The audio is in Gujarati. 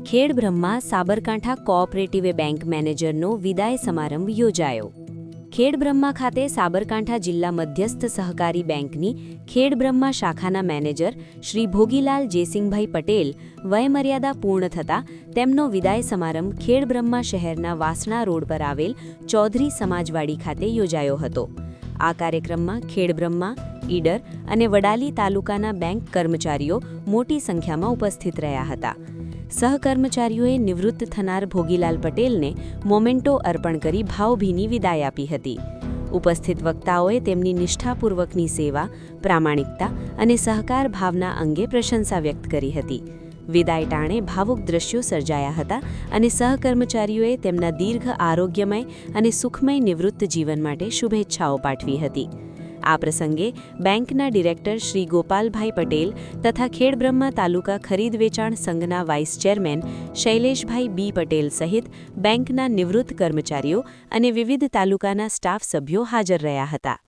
ખેડબ્રહ્મા સાબરકાંઠા કોઓપરેટિવ બેંક મેનેજરનો વિદાય સમારંભ યોજાયો. ખેડબ્રહ્મા ખાતે સાબરકાંઠા જિલ્લા મધ્યસ્થ સહકારી બેંકની ખેડબ્રહ્મા શાખાના મેનેજર શ્રી ભોગીલાલ જેસિંગભાઈ પટેલ વયમર્યાદા પૂર્ણ થતાં તેમનો વિદાય સમારંભ ખેડબ્રહ્મા શહેરના વાસણા રોડ પર આવેલ ચૌધરી સમાજવાડી ખાતે યોજાયો હતો. આ કાર્યક્રમમાં ખેડબ્રહ્મા, ઈડર અને વડાલી તાલુકાના બેંક કર્મચારીઓ મોટી સંખ્યામાં ઉપસ્થિત રહ્યા હતા. સહકર્મચારીઓએ નિવૃત્ત થનાર ભોગીલાલ પટેલને મોમેન્ટો અર્પણ કરી ભાવભીની વિદાય આપી હતી. ઉપસ્થિત વક્તાઓએ તેમની નિષ્ઠાપૂર્વકની સેવા, પ્રામાણિકતા અને સહકાર ભાવના અંગે પ્રશંસા વ્યક્ત કરી હતી. વિદાય ટાણે ભાવુક દ્રશ્યો સર્જાયા હતા અને સહકર્મચારીઓએ તેમના દીર્ઘ આરોગ્યમય અને સુખમય નિવૃત્ત જીવન માટે શુભેચ્છાઓ પાઠવી હતી. આ પ્રસંગે બેંકના ડિરેક્ટર શ્રી ગોપાલભાઈ પટેલ તથા ખેડબ્રહ્મા તાલુકા ખરીદ વેચાણ સંઘના વાઇસ ચેરમેન શૈલેષભાઈ બી પટેલ સહિત બેંકના નિવૃત્ત કર્મચારીઓ અને વિવિધ તાલુકાના સ્ટાફ સભ્યો હાજર રહ્યા હતા.